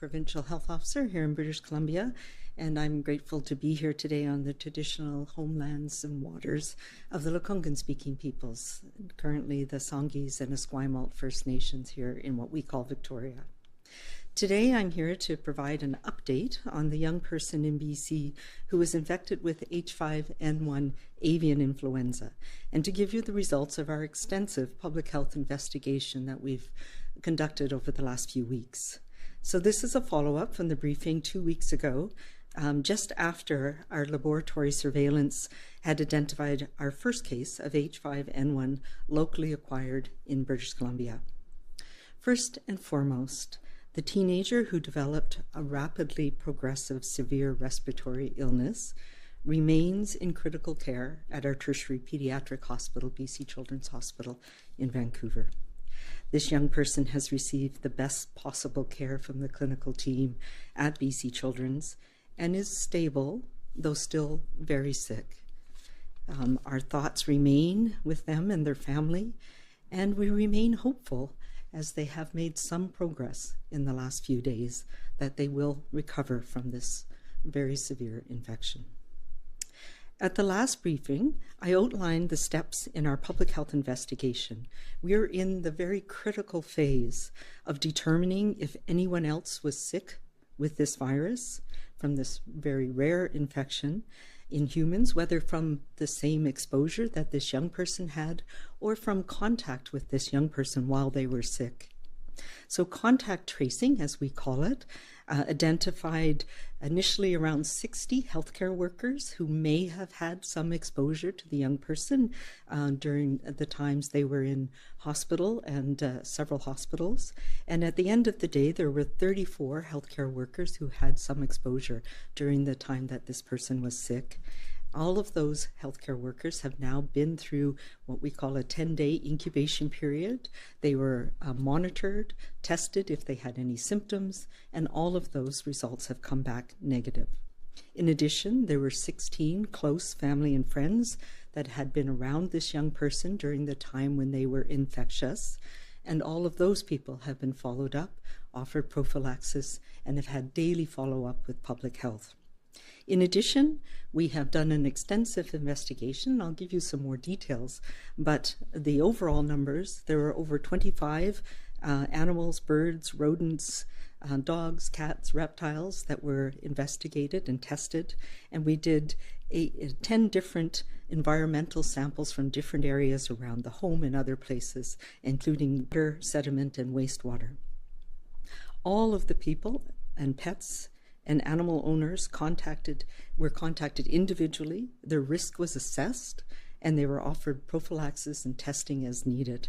Provincial Health Officer here in British Columbia, and I'm grateful to be here today on the traditional homelands and waters of the Lekwungen-speaking peoples, currently the Songhees and Esquimalt First Nations here in what we call Victoria. Today I'm here to provide an update on the young person in BC who was infected with H5N1 avian influenza, and to give you the results of our extensive public health investigation that we've conducted over the last few weeks. So this is a follow-up from the briefing 2 weeks ago, just after our laboratory surveillance had identified our first case of H5N1 locally acquired in British Columbia. First and foremost, the teenager who developed a rapidly progressive severe respiratory illness remains in critical care at our tertiary pediatric hospital, BC Children's Hospital in Vancouver. This young person has received the best possible care from the clinical team at BC Children's and is stable, though still very sick. Our thoughts remain with them and their family, and we remain hopeful as they have made some progress in the last few days that they will recover from this very severe infection. At the last briefing, I outlined the steps in our public health investigation. We are in the very critical phase of determining if anyone else was sick with this virus from this very rare infection in humans, whether from the same exposure that this young person had or from contact with this young person while they were sick. So contact tracing, as we call it, identified initially around 60 healthcare workers who may have had some exposure to the young person during the times they were in hospital and several hospitals. And at the end of the day, there were 34 healthcare workers who had some exposure during the time that this person was sick. All of those healthcare workers have now been through what we call a 10-day incubation period. They were monitored, tested if they had any symptoms, and all of those results have come back negative. In addition, there were 16 close family and friends that had been around this young person during the time when they were infectious, and all of those people have been followed up, offered prophylaxis, and have had daily follow-up with public health. In addition, we have done an extensive investigation. I'll give you some more details, but the overall numbers, there were over 25 animals, birds, rodents, dogs, cats, reptiles that were investigated and tested, and we did 10 different environmental samples from different areas around the home and other places, including water, sediment, and wastewater. All of the people and pets and animal owners were contacted individually. Their risk was assessed, and they were offered prophylaxis and testing as needed,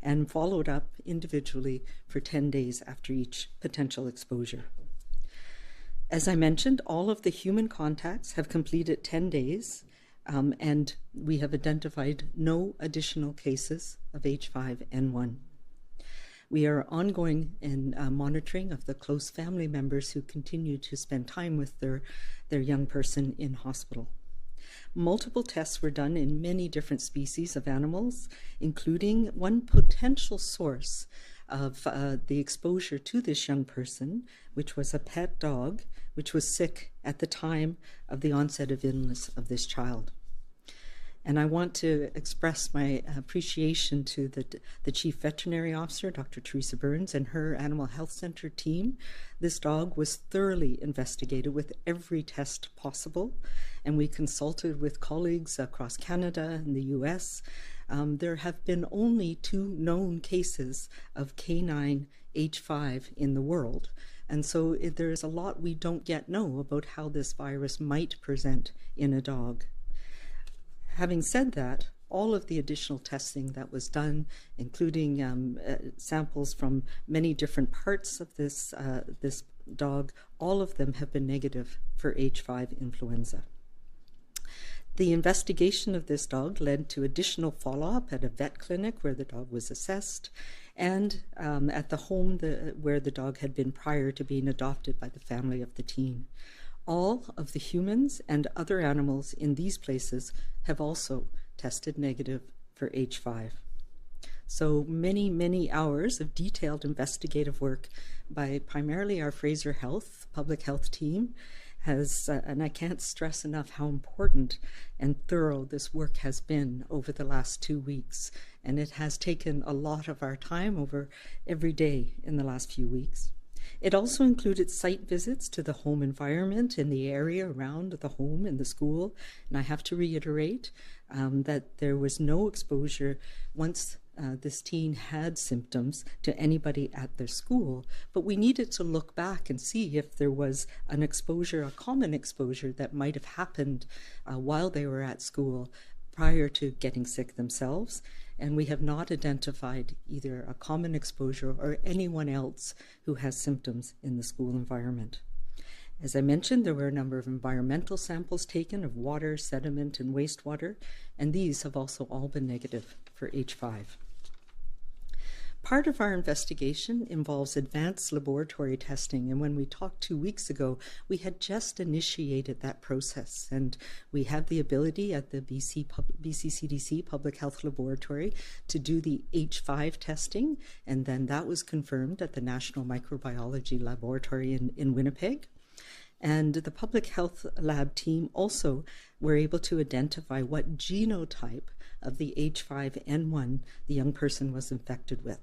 and followed up individually for 10 days after each potential exposure. As I mentioned, all of the human contacts have completed 10 days, and we have identified no additional cases of H5N1. We are ongoing in monitoring of the close family members who continue to spend time with their young person in hospital. Multiple tests were done in many different species of animals, including one potential source of the exposure to this young person, which was a pet dog, which was sick at the time of the onset of illness of this child. And I want to express my appreciation to the Chief Veterinary Officer, Dr. Teresa Burns, and her Animal Health Center team. This dog was thoroughly investigated with every test possible, and we consulted with colleagues across Canada and the US. There have been only 2 known cases of canine H5 in the world, and so there is a lot we don't yet know about how this virus might present in a dog. Having said that, all of the additional testing that was done, including samples from many different parts of this dog, all of them have been negative for H5 influenza. The investigation of this dog led to additional follow-up at a vet clinic where the dog was assessed, and at the home where the dog had been prior to being adopted by the family of the teen. All of the humans and other animals in these places have also tested negative for H5. So many hours of detailed investigative work by primarily our Fraser Health public health team has, and I can't stress enough how important and thorough this work has been over the last 2 weeks. And it has taken a lot of our time over every day in the last few weeks. It also included site visits to the home environment in the area around the home and the school. And I have to reiterate that there was no exposure once this teen had symptoms to anybody at their school, but we needed to look back and see if there was an exposure, a common exposure that might have happened while they were at school prior to getting sick themselves. And we have not identified either a common exposure or anyone else who has symptoms in the school environment. As I mentioned, there were a number of environmental samples taken of water, sediment, and wastewater, and these have also all been negative for H5. Part of our investigation involves advanced laboratory testing, and when we talked 2 weeks ago, we had just initiated that process, and we have the ability at the BC CDC Public Health Laboratory to do the H5 testing, and then that was confirmed at the National Microbiology Laboratory in Winnipeg. And the Public Health Lab team also were able to identify what genotype of the H5N1 the young person was infected with.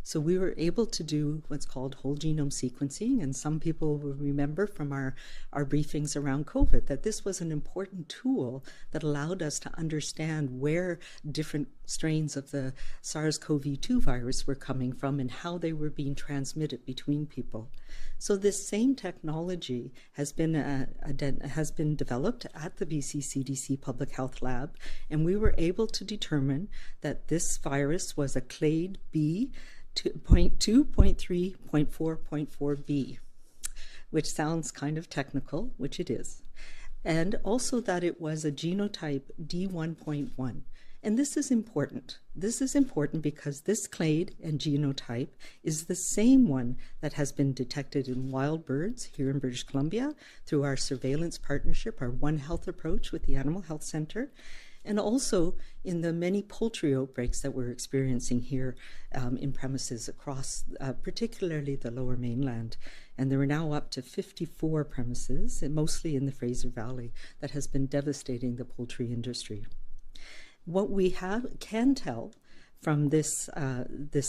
So we were able to do what's called whole genome sequencing, and some people will remember from our briefings around COVID that this was an important tool that allowed us to understand where different strains of the SARS-CoV-2 virus were coming from and how they were being transmitted between people. So this same technology has been developed at the BC CDC Public Health Lab, and we were able to determine that this virus was a clade B 2.2.3.4.4b, which sounds kind of technical, which it is, and also that it was a genotype D1.1. And this is important. This is important because this clade and genotype is the same one that has been detected in wild birds here in British Columbia through our surveillance partnership, our One Health approach with the Animal Health Centre, and also in the many poultry outbreaks that we're experiencing here in premises across particularly the Lower Mainland. And there are now up to 54 premises, and mostly in the Fraser Valley, that has been devastating the poultry industry. What we can tell from this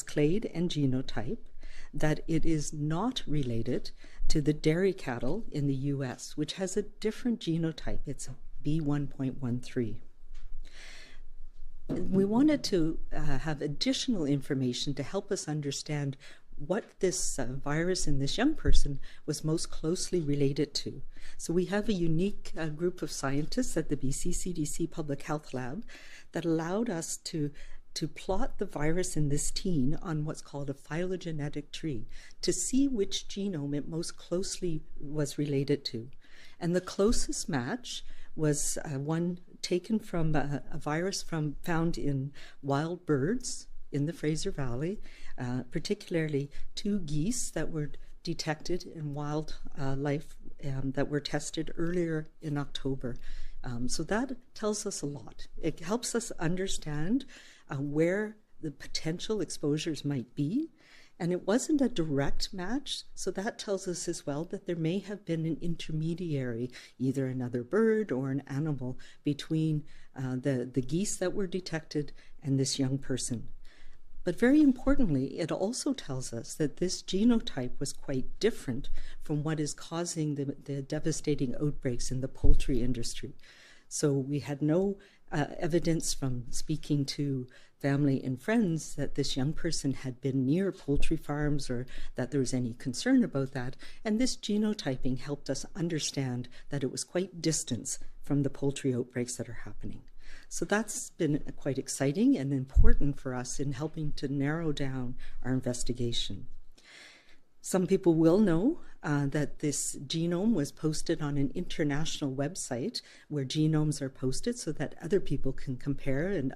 clade and genotype that it is not related to the dairy cattle in the US, which has a different genotype. It's B1.13. We wanted to have additional information to help us understand what this virus in this young person was most closely related to. So we have a unique group of scientists at the BC CDC Public Health Lab that allowed us to plot the virus in this teen on what's called a phylogenetic tree to see which genome it most closely was related to. And the closest match was one taken from a virus found in wild birds in the Fraser Valley, particularly 2 geese that were detected in wildlife that were tested earlier in October. So that tells us a lot. It helps us understand where the potential exposures might be. And it wasn't a direct match, so that tells us as well that there may have been an intermediary, either another bird or an animal, between the geese that were detected and this young person. But very importantly, it also tells us that this genotype was quite different from what is causing the devastating outbreaks in the poultry industry. So we had no evidence from speaking to family and friends that this young person had been near poultry farms or that there was any concern about that. And this genotyping helped us understand that it was quite distant from the poultry outbreaks that are happening. So that's been quite exciting and important for us in helping to narrow down our investigation. Some people will know that this genome was posted on an international website where genomes are posted so that other people can compare and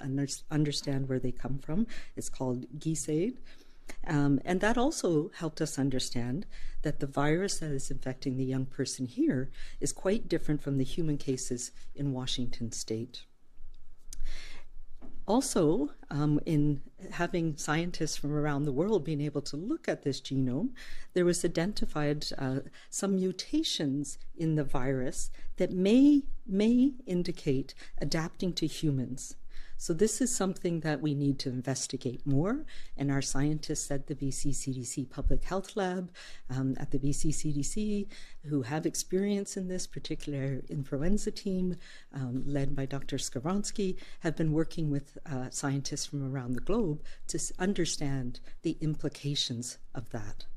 understand where they come from. It's called GeeseAid. And that also helped us understand that the virus that is infecting the young person here is quite different from the human cases in Washington State. Also, in having scientists from around the world being able to look at this genome, there was identified some mutations in the virus that may indicate adapting to humans. So this is something that we need to investigate more, and our scientists at the BC CDC Public Health Lab, at the BC CDC, who have experience in this particular influenza team, led by Dr. Skowronski, have been working with scientists from around the globe to understand the implications of that.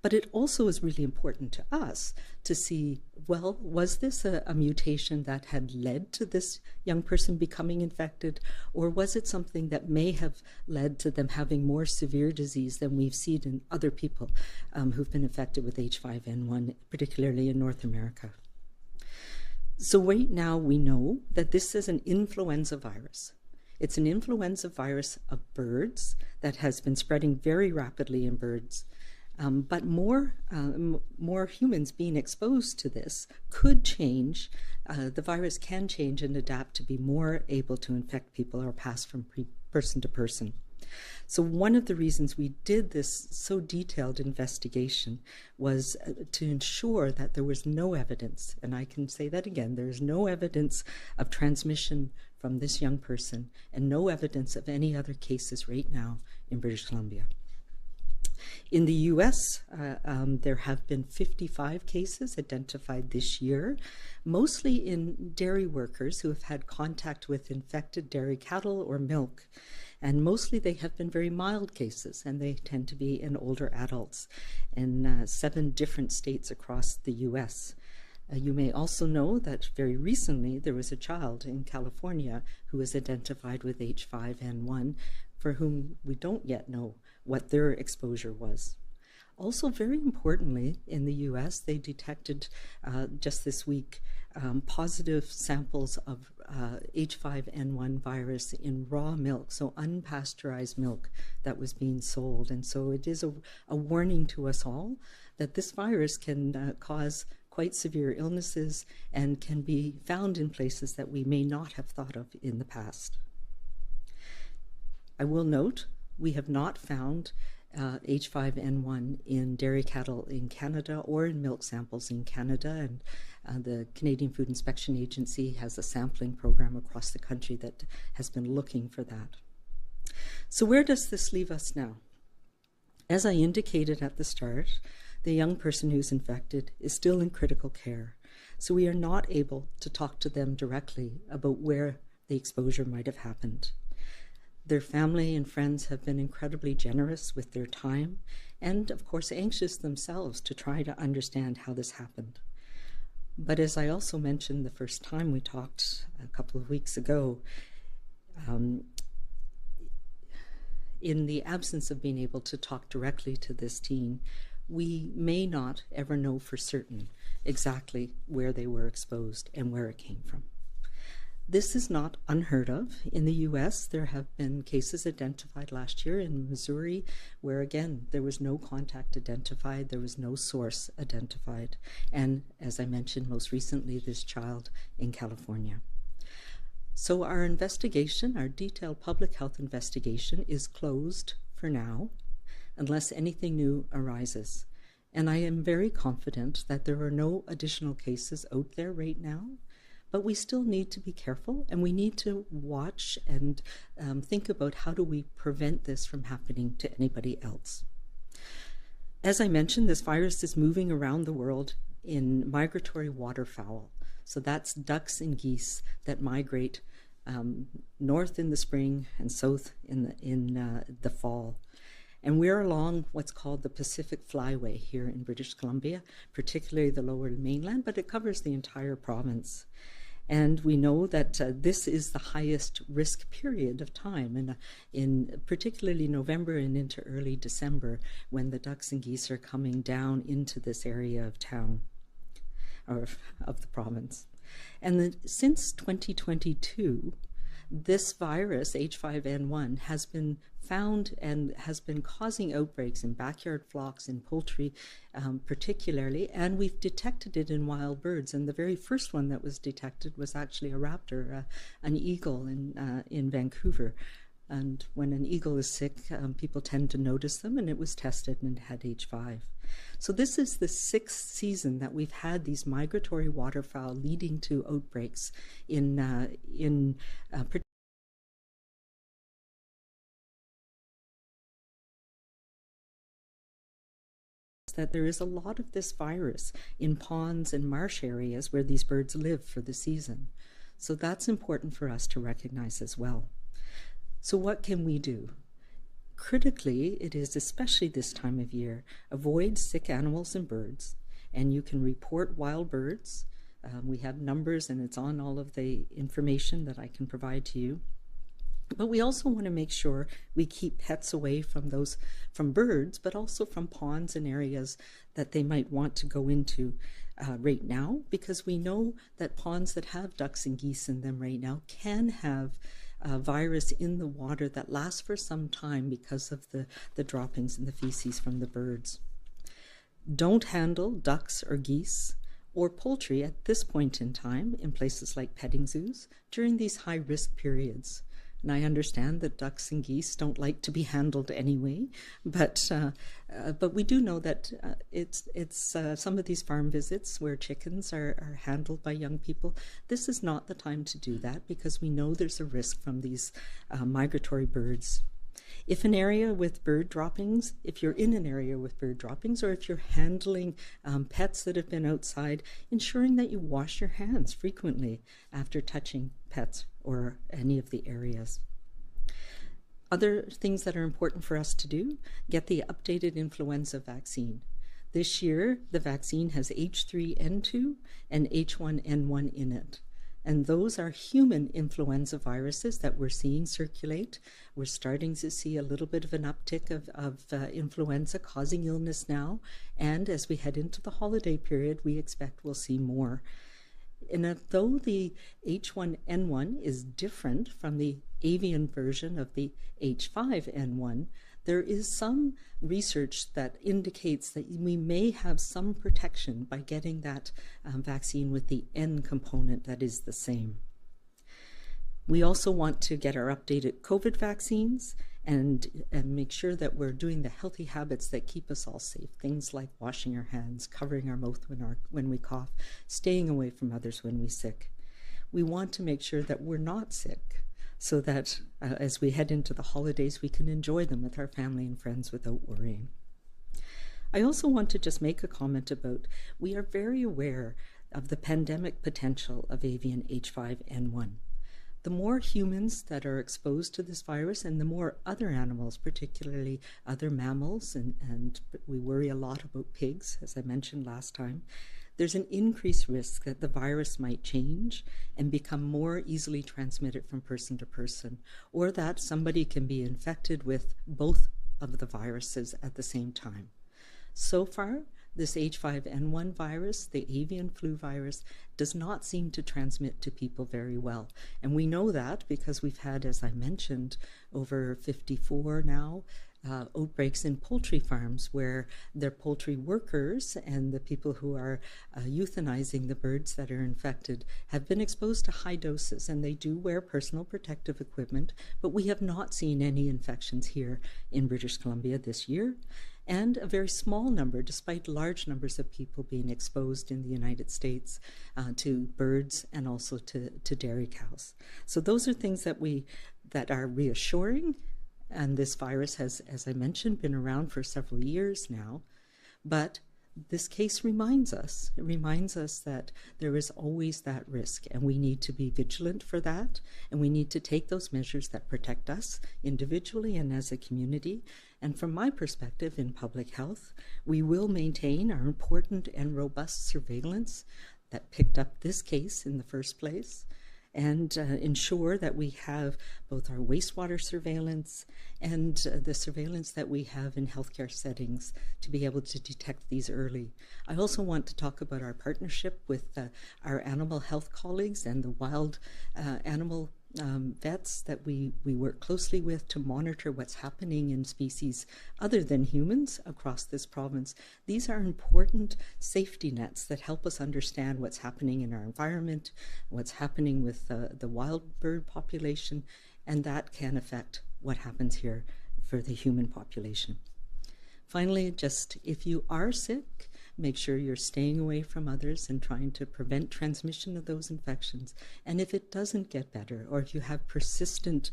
But it also is really important to us to see, well, was this a mutation that had led to this young person becoming infected, or was it something that may have led to them having more severe disease than we've seen in other people who've been infected with H5N1, particularly in North America? So right now we know that this is an influenza virus. It's an influenza virus of birds that has been spreading very rapidly in birds. But more humans being exposed to this could change. The virus can change and adapt to be more able to infect people or pass from person to person. So one of the reasons we did this so detailed investigation was to ensure that there was no evidence, and I can say that again, there is no evidence of transmission from this young person and no evidence of any other cases right now in British Columbia. In the US, there have been 55 cases identified this year, mostly in dairy workers who have had contact with infected dairy cattle or milk. And mostly they have been very mild cases, and they tend to be in older adults in 7 different states across the US. You may also know that very recently there was a child in California who was identified with H5N1 for whom we don't yet know what their exposure was. Also, very importantly, in the US, they detected just this week positive samples of H5N1 virus in raw milk, so unpasteurized milk that was being sold. And so it is a warning to us all that this virus can cause quite severe illnesses and can be found in places that we may not have thought of in the past. I will note we have not found H5N1 in dairy cattle in Canada or in milk samples in Canada, and the Canadian Food Inspection Agency has a sampling program across the country that has been looking for that. So where does this leave us now? As I indicated at the start, the young person who's infected is still in critical care, so we are not able to talk to them directly about where the exposure might have happened. Their family and friends have been incredibly generous with their time and, of course, anxious themselves to try to understand how this happened. But as I also mentioned the first time we talked a couple of weeks ago, in the absence of being able to talk directly to this teen, we may not ever know for certain exactly where they were exposed and where it came from. This is not unheard of. In the US, there have been cases identified last year in Missouri where, again, there was no contact identified, there was no source identified. And as I mentioned most recently, this child in California. So our investigation, our detailed public health investigation, is closed for now, unless anything new arises. And I am very confident that there are no additional cases out there right now. But we still need to be careful, and we need to watch and think about how do we prevent this from happening to anybody else. As I mentioned, this virus is moving around the world in migratory waterfowl. So that's ducks and geese that migrate north in the spring and south in the fall. And we're along what's called the Pacific Flyway here in British Columbia, particularly the lower mainland, but it covers the entire province. And we know that this is the highest risk period of time, and in particularly November and into early December, when the ducks and geese are coming down into this area of town, or of the province. And since 2022, This virus, H5N1, has been found and has been causing outbreaks in backyard flocks, in poultry particularly, and we've detected it in wild birds. And the very first one that was detected was actually a raptor, an eagle in Vancouver. And when an eagle is sick, people tend to notice them, and it was tested and it had H5. So this is the 6th season that we've had these migratory waterfowl leading to outbreaks that there is a lot of this virus in ponds and marsh areas where these birds live for the season. So that's important for us to recognize as well. So what can we do? Critically, it is especially this time of year, avoid sick animals and birds, and you can report wild birds. We have numbers, and it's on all of the information that I can provide to you. But we also want to make sure we keep pets away from birds, but also from ponds and areas that they might want to go into right now, because we know that ponds that have ducks and geese in them right now can have virus in the water that lasts for some time because of the droppings and the feces from the birds. Don't handle ducks or geese or poultry at this point in time in places like petting zoos during these high-risk periods. And I understand that ducks and geese don't like to be handled anyway, but we do know that it's some of these farm visits where chickens are handled by young people. This is not the time to do that, because we know there's a risk from these migratory birds. If an area with bird droppings, if you're in an area with bird droppings, or if you're handling pets that have been outside, ensuring that you wash your hands frequently after touching pets or any of the areas. Other things that are important for us to do: get the updated influenza vaccine. This year, the vaccine has H5N2 and H5N1 in it. And those are human influenza viruses that we're seeing circulate. We're starting to see a little bit of an uptick of influenza causing illness now. And as we head into the holiday period, we expect we'll see more. And though the H5N1 is different from the avian version of the H5N1, there is some research that indicates that we may have some protection by getting that vaccine with the N component that is the same. We also want to get our updated COVID vaccines and make sure that we're doing the healthy habits that keep us all safe. Things like washing our hands, covering our mouth when we cough, staying away from others when we're sick. We want to make sure that we're not sick, so that as we head into the holidays, we can enjoy them with our family and friends without worrying. I also want to just make a comment about, we are very aware of the pandemic potential of avian H5N1. The more humans that are exposed to this virus, and the more other animals, particularly other mammals, and we worry a lot about pigs, as I mentioned last time, there's an increased risk that the virus might change and become more easily transmitted from person to person, or that somebody can be infected with both of the viruses at the same time. So far, this H5N1 virus, the avian flu virus, does not seem to transmit to people very well. And we know that because we've had, as I mentioned, over 54 now outbreaks in poultry farms where their poultry workers and the people who are euthanizing the birds that are infected have been exposed to high doses, and they do wear personal protective equipment, but we have not seen any infections here in British Columbia this year. And a very small number, despite large numbers of people being exposed in the United States to birds and also to dairy cows. So those are things that are reassuring. And this virus has, as I mentioned, been around for several years now. But this case reminds us that there is always that risk, and we need to be vigilant for that, and we need to take those measures that protect us individually and as a community. And from my perspective in public health, we will maintain our important and robust surveillance that picked up this case in the first place, and ensure that we have both our wastewater surveillance and the surveillance that we have in healthcare settings to be able to detect these early. I also want to talk about our partnership with our animal health colleagues and the wild animal vets that we work closely with to monitor what's happening in species other than humans across this province. These are important safety nets that help us understand what's happening in our environment, what's happening with the wild bird population, and that can affect what happens here for the human population. Finally, just if you are sick, make sure you're staying away from others and trying to prevent transmission of those infections. And if it doesn't get better, or if you have persistent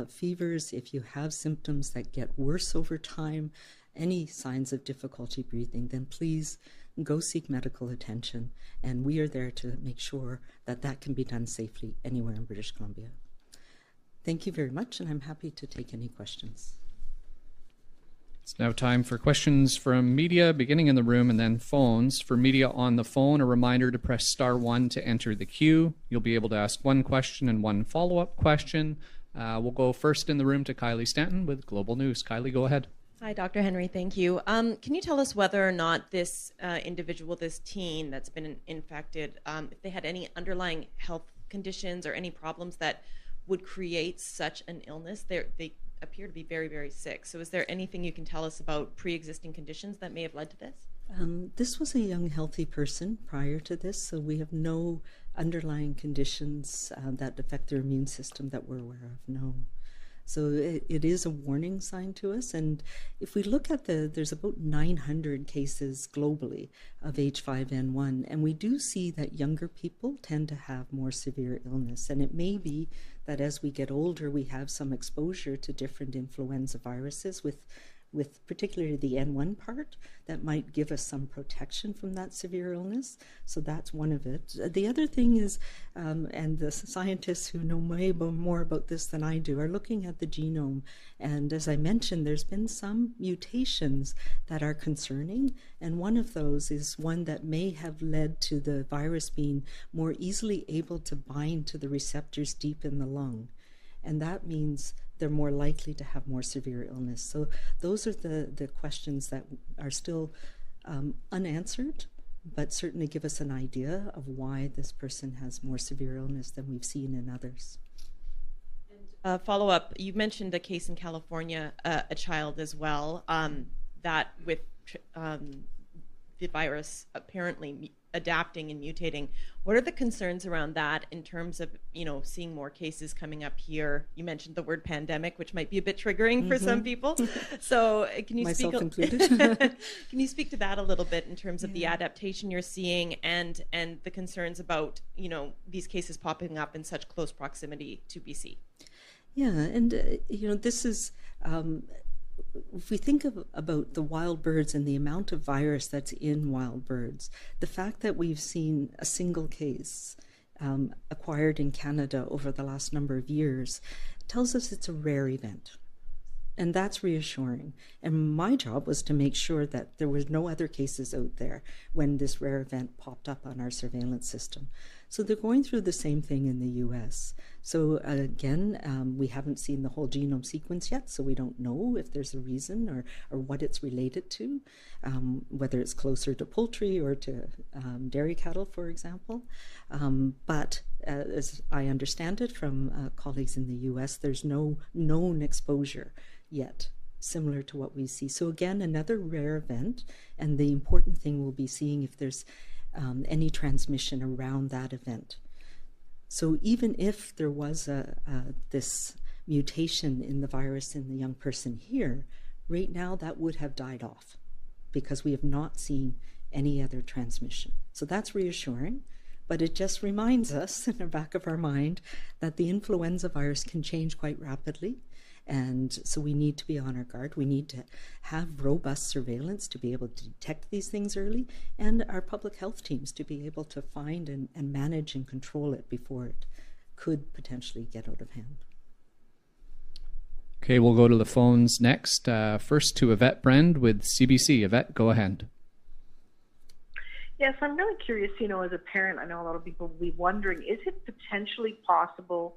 fevers, if you have symptoms that get worse over time, any signs of difficulty breathing, then please go seek medical attention. And we are there to make sure that that can be done safely anywhere in British Columbia. Thank you very much, and I'm happy to take any questions. It's now time for questions from media, beginning in the room and then phones. For media on the phone, a reminder to press *1 to enter the queue. You'll be able to ask one question and one follow-up question. We'll go first in the room to Kylie Stanton with Global News. Kylie, go ahead. Hi, Dr. Henry. Thank you. Can you tell us whether or not this individual, this teen that's been infected, if they had any underlying health conditions or any problems that would create such an illness? They appear to be very, very sick. So is there anything you can tell us about pre-existing conditions that may have led to this? This was a young, healthy person prior to this, so we have no underlying conditions that affect their immune system that we're aware of, no. So it is a warning sign to us, and if we look at there's about 900 cases globally of H5N1, and we do see that younger people tend to have more severe illness, and it may be that as we get older we have some exposure to different influenza viruses with particularly the N1 part that might give us some protection from that severe illness. So that's one of it. The other thing is, and the scientists who know way more about this than I do are looking at the genome. And as I mentioned, there's been some mutations that are concerning. And one of those is one that may have led to the virus being more easily able to bind to the receptors deep in the lung. And that means they're more likely to have more severe illness. So those are the questions that are still unanswered, but certainly give us an idea of why this person has more severe illness than we've seen in others. And follow up, you mentioned a case in California, a child as well, that with the virus apparently adapting and mutating. What are the concerns around that in terms of, seeing more cases coming up here? You mentioned the word pandemic, which might be a bit triggering for some people. So can you Myself included. Can you speak to that a little bit in terms of the adaptation you're seeing and the concerns about, these cases popping up in such close proximity to BC? Yeah, and this is if we think about the wild birds and the amount of virus that's in wild birds, the fact that we've seen a single case acquired in Canada over the last number of years tells us it's a rare event. And that's reassuring. And my job was to make sure that there was no other cases out there when this rare event popped up on our surveillance system. So they're going through the same thing in the US. So again, we haven't seen the whole genome sequence yet, so we don't know if there's a reason or what it's related to, whether it's closer to poultry or to dairy cattle, for example. But as I understand it from colleagues in the US, there's no known exposure yet, similar to what we see. So again, another rare event, and the important thing will be seeing if there's any transmission around that event. So even if there was this mutation in the virus in the young person here, right now that would have died off because we have not seen any other transmission. So that's reassuring. But it just reminds us in the back of our mind that the influenza virus can change quite rapidly. And so we need to be on our guard. We need to have robust surveillance to be able to detect these things early, and our public health teams to be able to find and manage and control it before it could potentially get out of hand. Okay, we'll go to the phones next. First to Yvette Brend with CBC. Yvette, go ahead. Yes, I'm really curious, as a parent, I know a lot of people will be wondering, is it potentially possible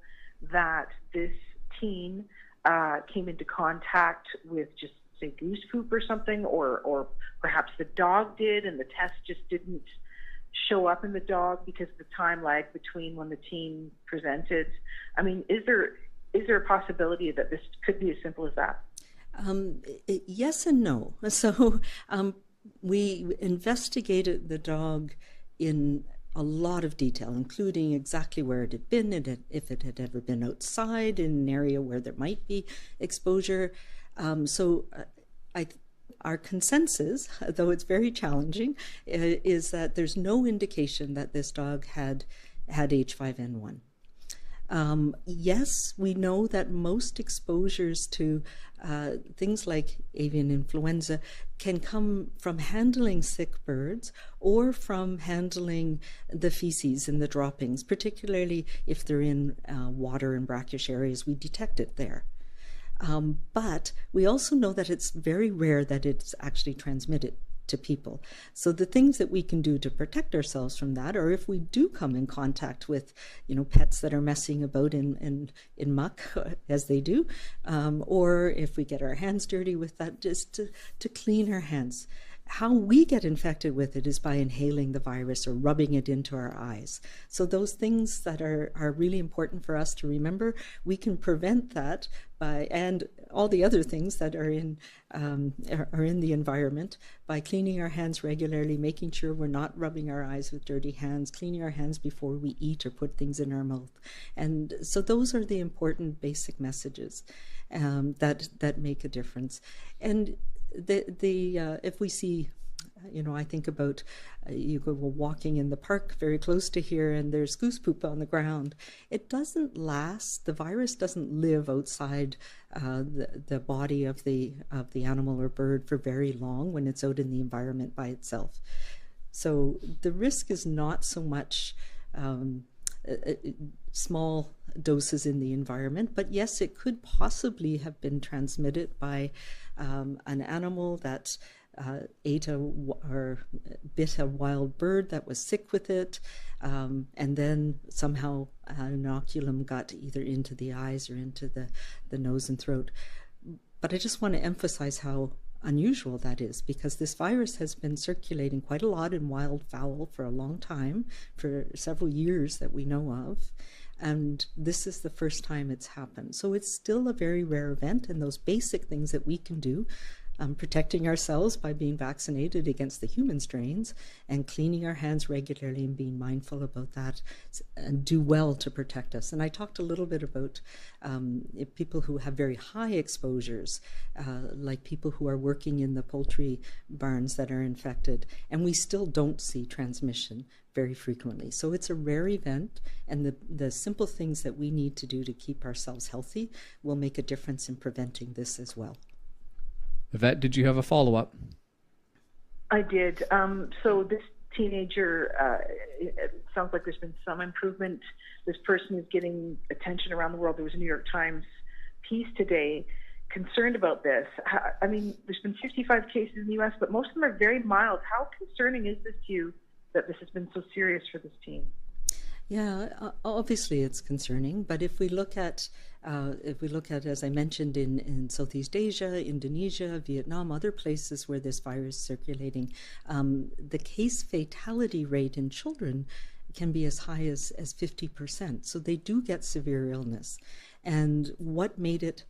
that this teen came into contact with just, say, goose poop or something, or perhaps the dog did and the test just didn't show up in the dog because of the time lag between when the teen presented? I mean, is there a possibility that this could be as simple as that? Yes and no. So we investigated the dog in a lot of detail, including exactly where it had been, and if it had ever been outside in an area where there might be exposure. Our consensus, though it's very challenging, is that there's no indication that this dog had H5N1. Yes, we know that most exposures to things like avian influenza can come from handling sick birds or from handling the feces and the droppings, particularly if they're in water and brackish areas. We detect it there. But we also know that it's very rare that it's actually transmitted to people. So the things that we can do to protect ourselves from that, or if we do come in contact with, pets that are messing about in muck, as they do, or if we get our hands dirty with that, just to clean our hands. How we get infected with it is by inhaling the virus or rubbing it into our eyes. So those things that are really important for us to remember, we can prevent that and all the other things that are in the environment by cleaning our hands regularly, making sure we're not rubbing our eyes with dirty hands, cleaning our hands before we eat or put things in our mouth. And so those are the important basic messages that make a difference. And if we see, I think about you go walking in the park very close to here and there's goose poop on the ground. It doesn't last. The virus doesn't live outside the body of the animal or bird for very long when it's out in the environment by itself. So the risk is not so much small doses in the environment, but yes, it could possibly have been transmitted by an animal that ate or bit a wild bird that was sick with it, and then somehow an inoculum got either into the eyes or into the nose and throat. But I just want to emphasize how unusual that is, because this virus has been circulating quite a lot in wild fowl for a long time, for several years that we know of, and this is the first time it's happened. So it's still a very rare event, and those basic things that we can do, protecting ourselves by being vaccinated against the human strains and cleaning our hands regularly and being mindful about that, and do well to protect us. And I talked a little bit about people who have very high exposures, like people who are working in the poultry barns that are infected, and we still don't see transmission very frequently. So it's a rare event, and the simple things that we need to do to keep ourselves healthy will make a difference in preventing this as well. Yvette, did you have a follow-up? I did. So this teenager, it sounds like there's been some improvement. This person is getting attention around the world. There was a New York Times piece today concerned about this. I mean, there's been 55 cases in the U.S., but most of them are very mild. How concerning is this to you that this has been so serious for this teen? Yeah, obviously it's concerning, but if we look at, as I mentioned, in Southeast Asia, Indonesia, Vietnam, other places where this virus is circulating, the case fatality rate in children can be as high as 50%. So they do get severe illness. And what made it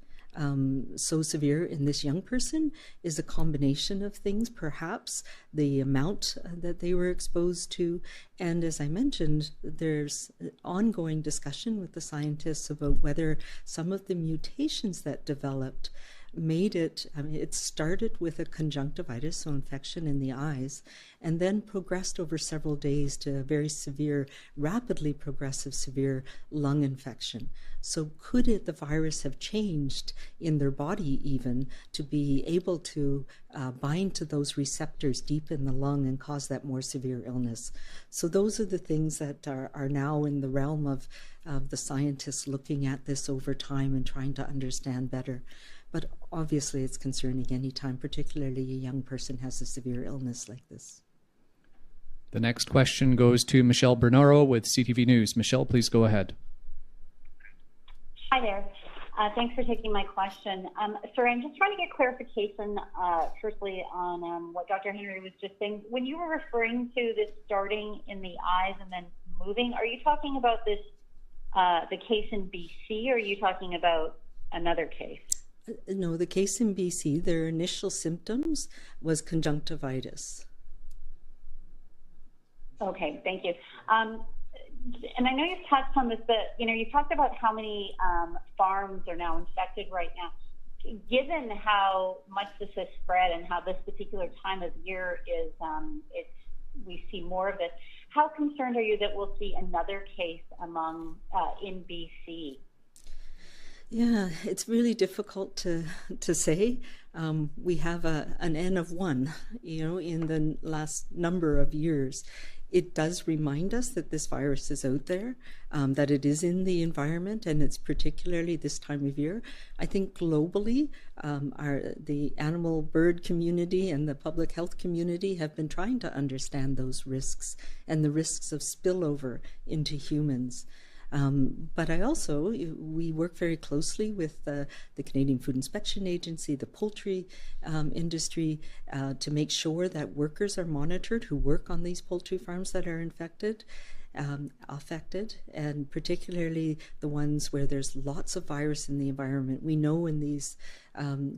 so severe in this young person is a combination of things, perhaps the amount that they were exposed to, and as I mentioned, there's ongoing discussion with the scientists about whether some of the mutations that developed made it, it started with a conjunctivitis, so infection in the eyes, and then progressed over several days to a very severe, rapidly progressive severe lung infection. So could the virus have changed in their body even to be able to bind to those receptors deep in the lung and cause that more severe illness? So those are the things that are now in the realm of the scientists looking at this over time and trying to understand better. But obviously it's concerning anytime, particularly a young person has a severe illness like this. The next question goes to Michelle Bernaro with CTV News. Michelle, please go ahead. Hi there. Thanks for taking my question. Sorry, I'm just trying to get clarification, firstly, on what Dr. Henry was just saying. When you were referring to this starting in the eyes and then moving, are you talking about this, the case in BC, or are you talking about another case? No, the case in BC, their initial symptoms was conjunctivitis. Okay, thank you. And I know you've touched on this, but you've talked about how many farms are now infected right now. Given how much this has spread and how this particular time of year is, we see more of this. How concerned are you that we'll see another case in BC? Yeah, it's really difficult to say. We have an N of 1, in the last number of years. It does remind us that this virus is out there, that it is in the environment, and it's particularly this time of year. I think globally, the animal bird community and the public health community have been trying to understand those risks and the risks of spillover into humans. But we work very closely with the Canadian Food Inspection Agency, the poultry industry, to make sure that workers are monitored who work on these poultry farms that are affected, and particularly the ones where there's lots of virus in the environment. We know in these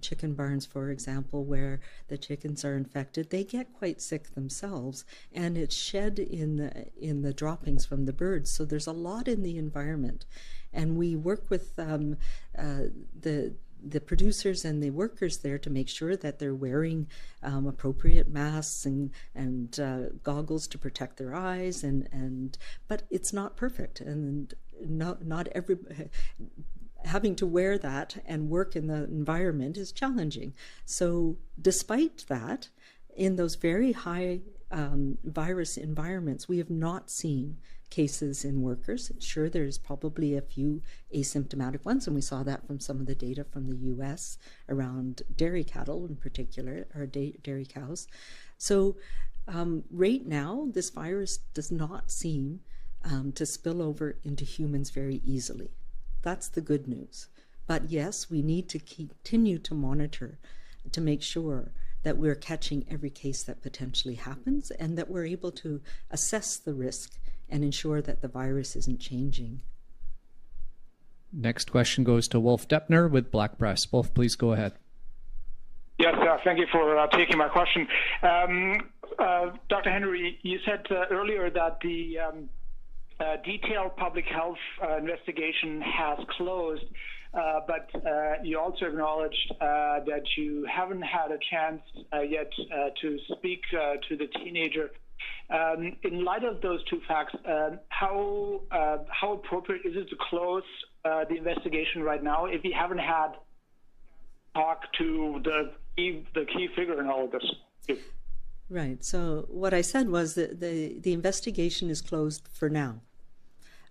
chicken barns, for example, where the chickens are infected, they get quite sick themselves, and it's shed in the droppings from the birds. So there's a lot in the environment, and we work with the producers and the workers there to make sure that they're wearing appropriate masks and goggles to protect their eyes, but it's not perfect, and not every having to wear that and work in the environment is challenging. So despite that, in those very high virus environments, we have not seen cases in workers. Sure, there's probably a few asymptomatic ones, and we saw that from some of the data from the US around dairy cattle in particular, or dairy cows. So right now, this virus does not seem to spill over into humans very easily. That's the good news. But yes, we need to continue to monitor to make sure that we're catching every case that potentially happens, and that we're able to assess the risk and ensure that the virus isn't changing. Next question goes to Wolf Deppner with Black Press. Wolf, please go ahead. Yes, thank you for taking my question. Dr. Henry, you said earlier that the detailed public health investigation has closed, but you also acknowledged that you haven't had a chance yet to speak to the teenager. In light of those two facts, how appropriate is it to close the investigation right now if you haven't had talk to the key figure in all of this? Right. So what I said was that the investigation is closed for now.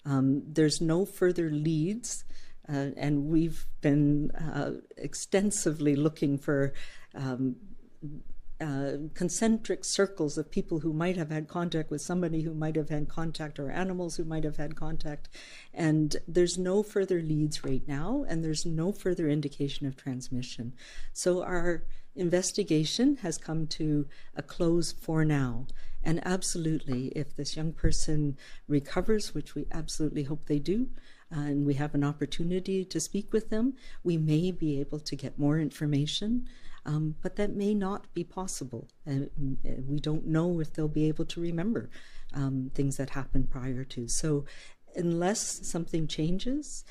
There's no further leads, and we've been extensively looking for concentric circles of people who might have had contact with somebody who might have had contact, or animals who might have had contact, and there's no further leads right now, and there's no further indication of transmission. So our investigation has come to a close for now. And absolutely, if this young person recovers, which we absolutely hope they do, and we have an opportunity to speak with them, we may be able to get more information, but that may not be possible. We don't know if they'll be able to remember things that happened prior to. So unless something changes,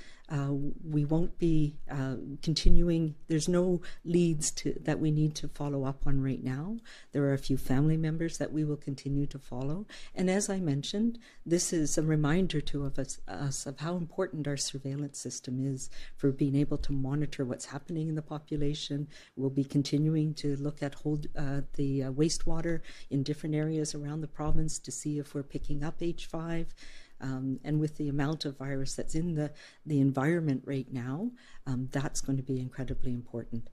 we won't be continuing. There's no leads that we need to follow up on right now. There are a few family members that we will continue to follow. And as I mentioned, this is a reminder to us of how important our surveillance system is for being able to monitor what's happening in the population. We'll be continuing to look at the wastewater in different areas around the province to see if we're picking up H5. And with the amount of virus that's in the environment right now, that's going to be incredibly important.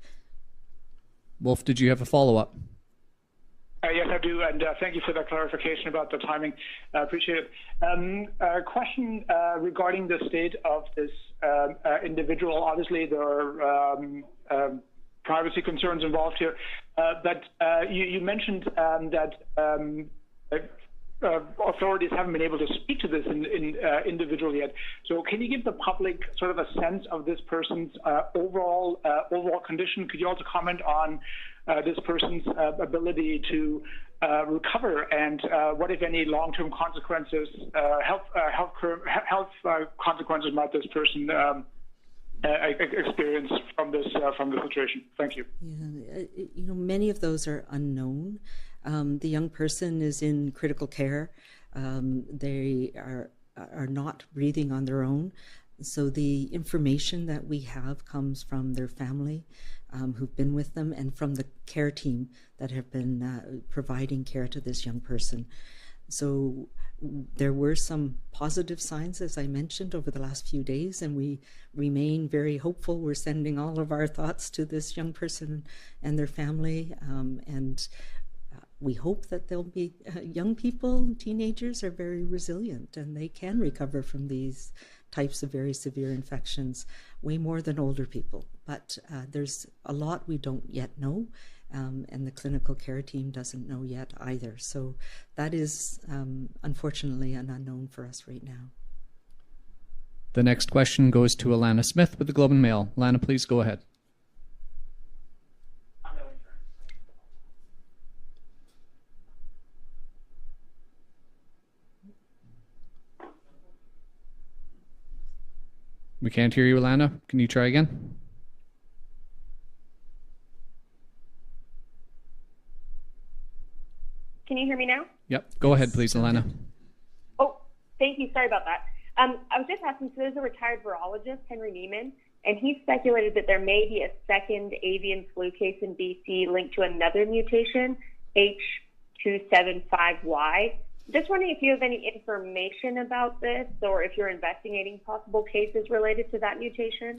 Wolf, did you have a follow-up? Yes, I do, and thank you for that clarification about the timing. I appreciate it. A question regarding the state of this individual. Obviously, there are privacy concerns involved here, but you mentioned that authorities haven't been able to speak to this individual yet. So can you give the public sort of a sense of this person's overall condition? Could you also comment on this person's ability to recover, and what, if any, long-term consequences, health consequences might this person experience from the situation? Thank you. Yeah, many of those are unknown. The young person is in critical care. They are not breathing on their own. So the information that we have comes from their family who've been with them, and from the care team that have been providing care to this young person. So there were some positive signs, as I mentioned, over the last few days, and we remain very hopeful. We're sending all of our thoughts to this young person and their family, and we hope that they'll be young people. Teenagers are very resilient, and they can recover from these types of very severe infections way more than older people. But there's a lot we don't yet know, and the clinical care team doesn't know yet either. So that is unfortunately an unknown for us right now. The next question goes to Alana Smith with the Globe and Mail. Alana, please go ahead. We can't hear you, Alana. Can you try again? Can you hear me now? Yep. Go ahead, please, Alana. Oh, thank you. Sorry about that. I was just asking, so there's a retired virologist, Henry Neiman, and he speculated that there may be a second avian flu case in BC linked to another mutation, H275Y. Just wondering if you have any information about this, or if you're investigating possible cases related to that mutation.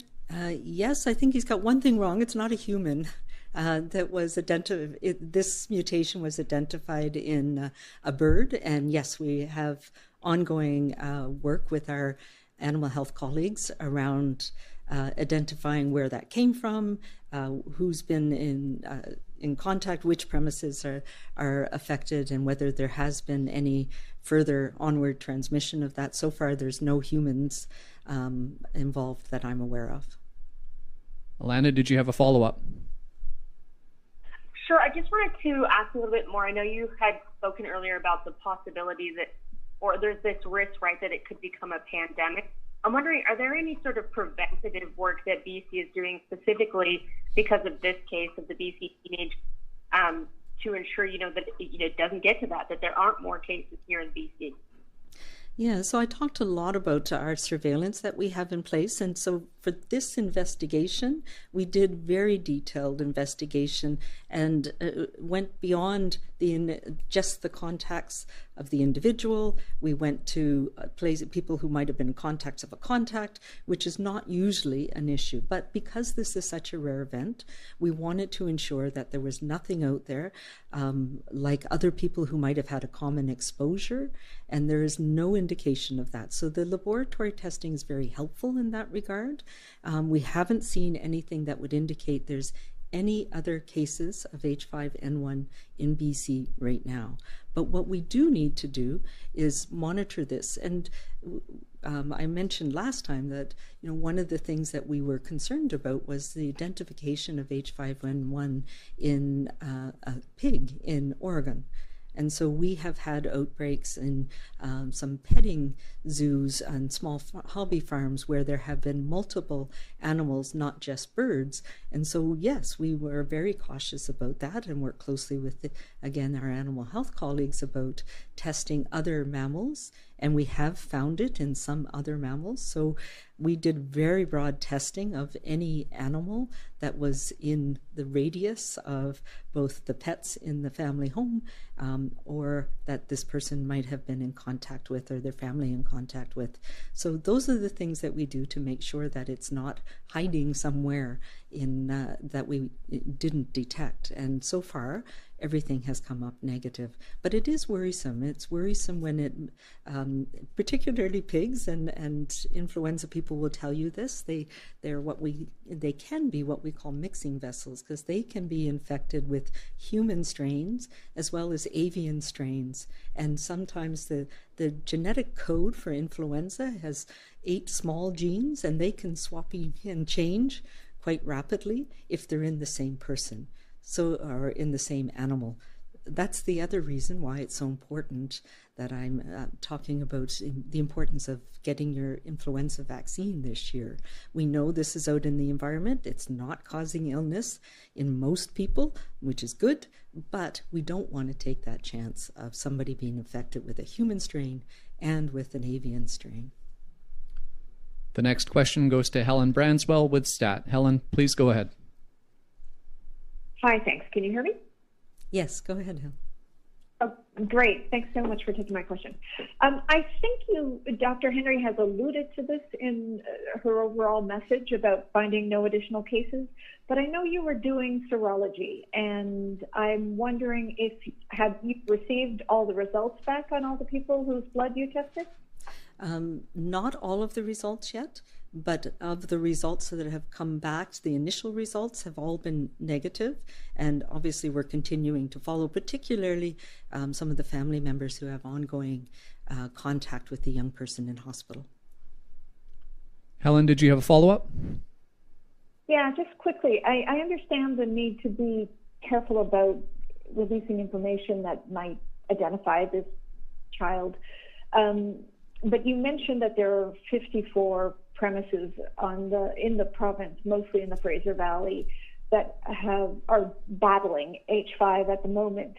Yes, I think he's got one thing wrong. It's not a human. That was this mutation was identified in a bird, and yes, we have ongoing work with our animal health colleagues around identifying where that came from, who's been in contact, which premises are affected, and whether there has been any further onward transmission of that. So far, there's no humans involved that I'm aware of. Alana, did you have a follow-up? Sure. I just wanted to ask a little bit more. I know you had spoken earlier about the possibility that, or there's this risk, right, that it could become a pandemic. I'm wondering, are there any sort of preventative work that BC is doing specifically because of this case of the BC teenage to ensure, that it doesn't get to that there aren't more cases here in BC? Yeah, so I talked a lot about our surveillance that we have in place. And so for this investigation, we did very detailed investigation and went beyond just the contacts of the individual. We went to people who might have been contacts of a contact, which is not usually an issue. But because this is such a rare event, we wanted to ensure that there was nothing out there like other people who might have had a common exposure, and there is no indication of that. So the laboratory testing is very helpful in that regard. We haven't seen anything that would indicate there's any other cases of H5N1 in BC right now. But what we do need to do is monitor this. And I mentioned last time that one of the things that we were concerned about was the identification of H5N1 in a pig in Oregon. And so we have had outbreaks in some petting zoos and small hobby farms where there have been multiple animals, not just birds. And so, yes, we were very cautious about that and work closely with, again, our animal health colleagues about testing other mammals. And we have found it in some other mammals. So we did very broad testing of any animal that was in the radius of both the pets in the family home or that this person might have been in contact with or their family in contact with. So those are the things that we do to make sure that it's not hiding somewhere in that we didn't detect. And so far, everything has come up negative. But it is worrisome. It's worrisome when it, particularly pigs and influenza people will tell you this. They can be what we call mixing vessels, because they can be infected with human strains as well as avian strains. And sometimes the genetic code for influenza has 8 small genes, and they can swap and change quite rapidly if they're in the same person, or in the same animal. That's the other reason why it's so important that I'm talking about the importance of getting your influenza vaccine this year. We know this is out in the environment. It's not causing illness in most people, which is good, but we don't want to take that chance of somebody being infected with a human strain and with an avian strain. The next question goes to Helen Branswell with STAT. Helen, please go ahead. Hi, thanks. Can you hear me? Yes, go ahead, Helen. Oh, great. Thanks so much for taking my question. I think Dr. Henry has alluded to this in her overall message about finding no additional cases, but I know you were doing serology, and I'm wondering if have you received all the results back on all the people whose blood you tested? Not all of the results yet, but of the results that have come back, the initial results have all been negative, and obviously we're continuing to follow, particularly some of the family members who have ongoing contact with the young person in hospital. Helen, did you have a follow-up? Yeah, just quickly, I understand the need to be careful about releasing information that might identify this child. But you mentioned that there are 54 premises in the province, mostly in the Fraser Valley, that are battling H5 at the moment.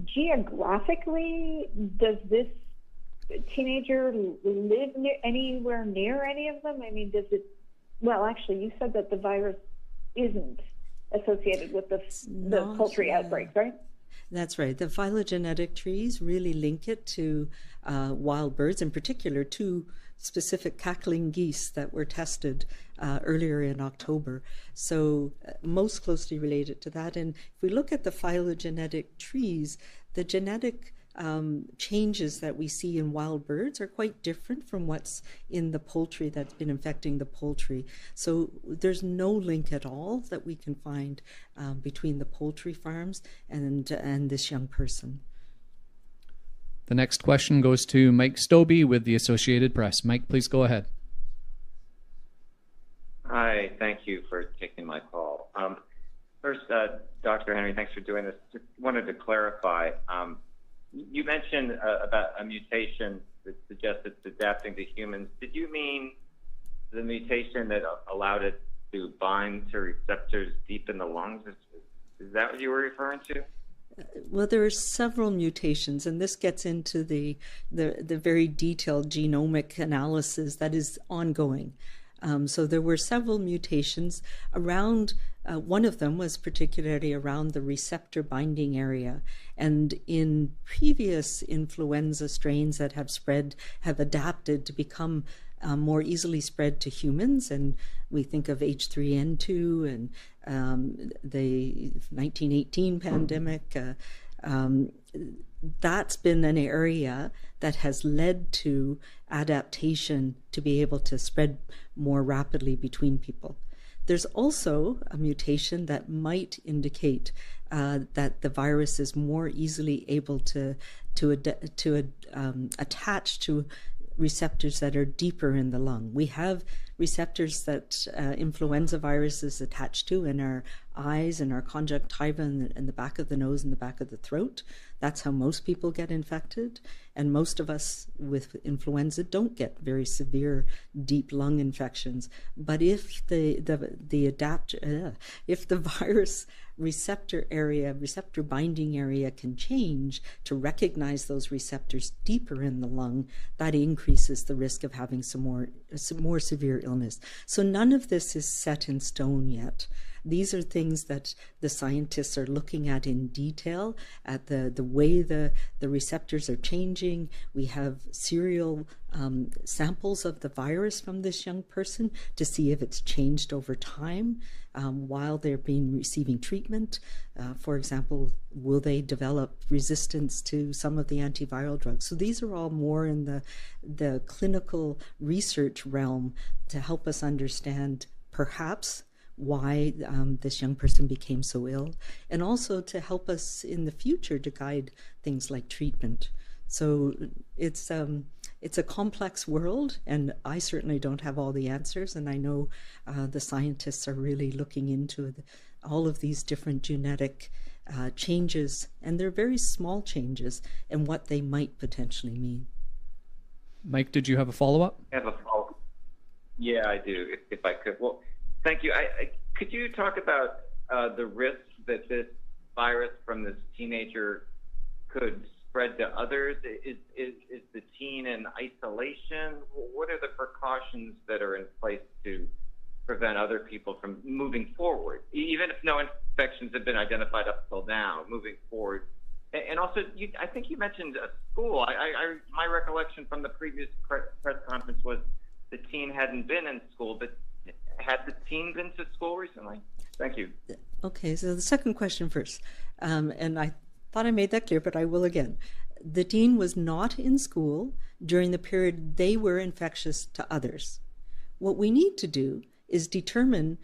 Geographically, does this teenager live anywhere near any of them? I mean, does it? Well, actually, you said that the virus isn't associated with the poultry outbreaks, right? That's right. The phylogenetic trees really link it to wild birds, in particular 2 specific cackling geese that were tested earlier in October. So most closely related to that. And if we look at the phylogenetic trees, the genetic changes that we see in wild birds are quite different from what's in the poultry that's been infecting the poultry. So there's no link at all that we can find between the poultry farms and this young person. The next question goes to Mike Stobie with the Associated Press. Mike, please go ahead. Hi, thank you for taking my call. First, Dr. Henry, thanks for doing this. Just wanted to clarify. You mentioned about a mutation that suggests it's adapting to humans. Did you mean the mutation that allowed it to bind to receptors deep in the lungs? Is that what you were referring to? Well, there are several mutations, and this gets into the very detailed genomic analysis that is ongoing. So there were several mutations around, one of them was particularly around the receptor binding area. And in previous influenza strains that have adapted to become more easily spread to humans. And we think of H5N1 and the 1918 pandemic. That's been an area that has led to adaptation to be able to spread more rapidly between people. There's also a mutation that might indicate that the virus is more easily able to attach to receptors that are deeper in the lung. We have receptors that influenza viruses attach to in our eyes and our conjunctiva and the back of the nose and the back of the throat. That's how most people get infected. And most of us with influenza don't get very severe deep lung infections. But if the virus receptor binding area can change to recognize those receptors deeper in the lung, that increases the risk of having some more severe illness. So none of this is set in stone yet. These are things that the scientists are looking at in detail, at the way the receptors are changing. We have serial samples of the virus from this young person to see if it's changed over time while they're receiving treatment. For example, will they develop resistance to some of the antiviral drugs? So these are all more in the clinical research realm to help us understand perhaps why this young person became so ill, and also to help us in the future to guide things like treatment. So it's a complex world, and I certainly don't have all the answers, and I know the scientists are really looking into all of these different genetic changes, and they're very small changes, and what they might potentially mean. Mike, did you have a follow-up? I have a follow-up. Yeah, I do, if I could. Well, thank you. Could you talk about the risk that this virus from this teenager could spread to others? Is the teen in isolation? What are the precautions that are in place to prevent other people from moving forward, even if no infections have been identified up till now, moving forward? And also, I think you mentioned a school. My recollection from the previous press conference was the teen hadn't been in school, but had the teen been to school recently? Thank you. Okay, so the second question first. And I thought I made that clear, but I will again. The teen was not in school during the period they were infectious to others. What we need to do is determine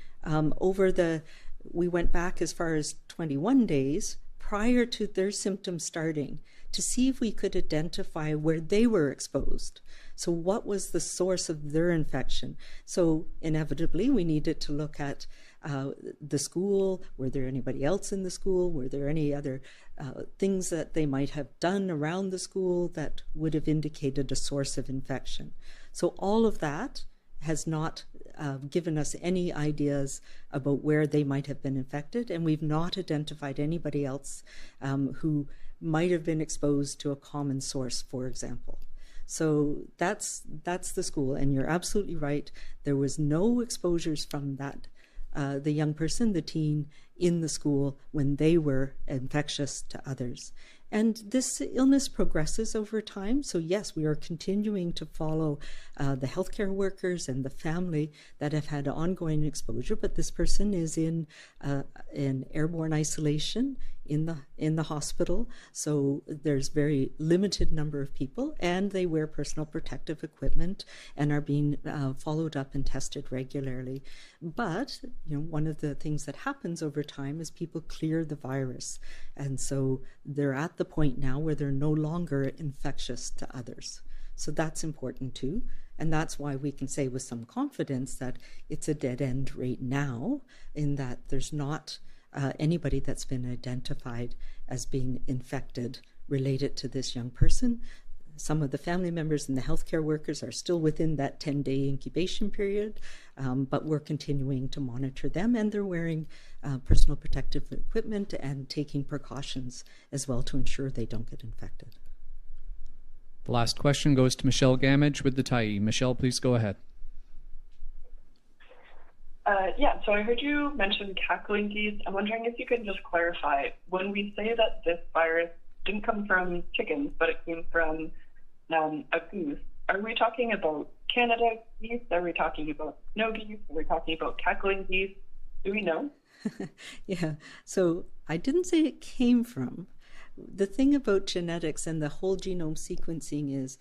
we went back as far as 21 days prior to their symptoms starting to see if we could identify where they were exposed. So what was the source of their infection? So inevitably, we needed to look at the school. Were there anybody else in the school? Were there any other things that they might have done around the school that would have indicated a source of infection? So all of that has not given us any ideas about where they might have been infected, and we've not identified anybody else who might have been exposed to a common source, for example. So that's the school, and you're absolutely right. There was no exposures from that, the young person, the teen, in the school when they were infectious to others. And this illness progresses over time. So yes, we are continuing to follow the healthcare workers and the family that have had ongoing exposure, but this person is in airborne isolation in the hospital. So there's very limited number of people, and they wear personal protective equipment and are being followed up and tested regularly. But one of the things that happens over time is people clear the virus, and so they're at the point now where they're no longer infectious to others. So that's important too, and that's why we can say with some confidence that it's a dead end right now, in that there's not anybody that's been identified as being infected related to this young person. Some of the family members and the healthcare workers are still within that 10-day incubation period, but we're continuing to monitor them, and they're wearing personal protective equipment and taking precautions as well to ensure they don't get infected. The last question goes to Michelle Gamage with the Tyee. Michelle, please go ahead. Yeah, so I heard you mention cackling geese. I'm wondering if you could just clarify, when we say that this virus didn't come from chickens, but it came from a goose, are we talking about Canada geese? Are we talking about snow geese? Are we talking about cackling geese? Do we know? Yeah, so I didn't say it came from. The thing about genetics and the whole genome sequencing is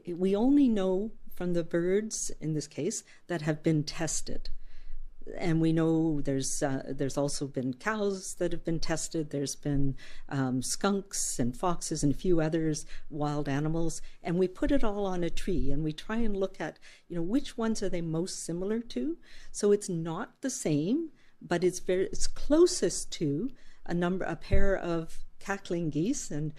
we only know from the birds, in this case, that have been tested. And we know there's also been cows that have been tested. There's been skunks and foxes and a few others, wild animals. And we put it all on a tree, and we try and look at, which ones are they most similar to. So it's not the same, but it's closest to a pair of cackling geese. And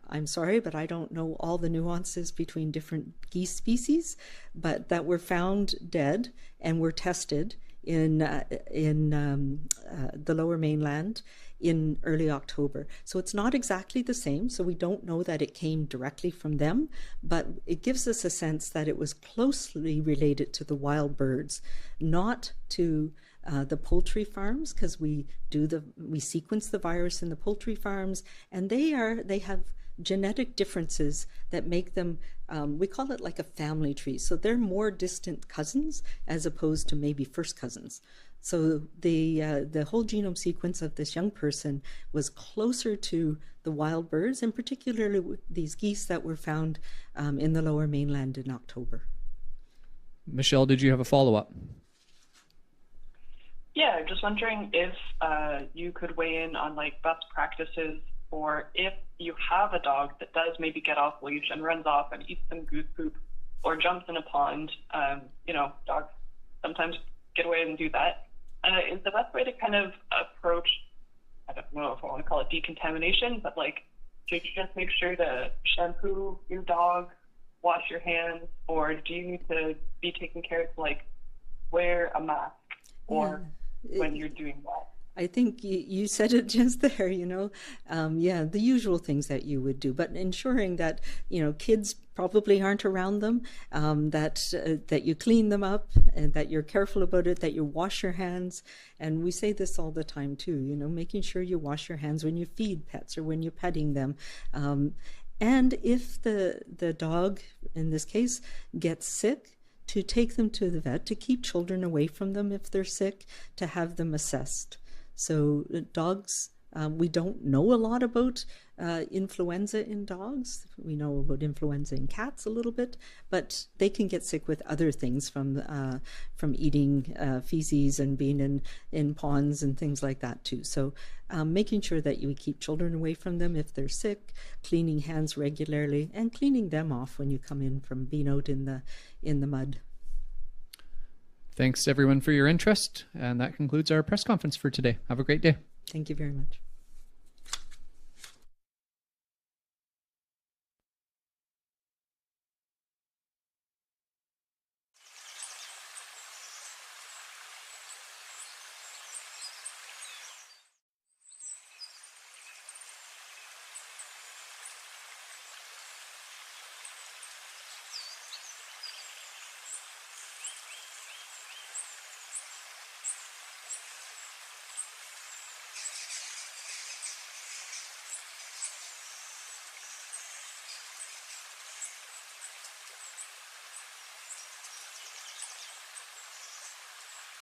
I'm sorry, but I don't know all the nuances between different geese species, but that were found dead and were tested in the Lower Mainland in early October. So it's not exactly the same. So we don't know that it came directly from them, but it gives us a sense that it was closely related to the wild birds, not to the poultry farms, because we sequence the virus in the poultry farms, and they have genetic differences that make them, we call it like a family tree. So they're more distant cousins as opposed to maybe first cousins. So the whole genome sequence of this young person was closer to the wild birds, and particularly these geese that were found in the Lower Mainland in October. Michelle, did you have a follow-up? Yeah, just wondering if you could weigh in on like best practices, or if you have a dog that does maybe get off leash and runs off and eats some goose poop or jumps in a pond. Dogs sometimes get away and do that. Is the best way to kind of approach, I don't know if I want to call it decontamination, but like, should you just make sure to shampoo your dog, wash your hands, or do you need to be taking care to like wear a mask or when you're doing that? I think you said it just there, the usual things that you would do, but ensuring that, kids probably aren't around them, that you clean them up and that you're careful about it, that you wash your hands. And we say this all the time too, making sure you wash your hands when you feed pets or when you're petting them. And if the dog, in this case, gets sick, to take them to the vet, to keep children away from them if they're sick, to have them assessed. So dogs, we don't know a lot about influenza in dogs. We know about influenza in cats a little bit, but they can get sick with other things from eating feces and being in ponds and things like that too. So making sure that you keep children away from them if they're sick, cleaning hands regularly, and cleaning them off when you come in from being out in the mud. Thanks everyone for your interest, and that concludes our press conference for today. Have a great day. Thank you very much.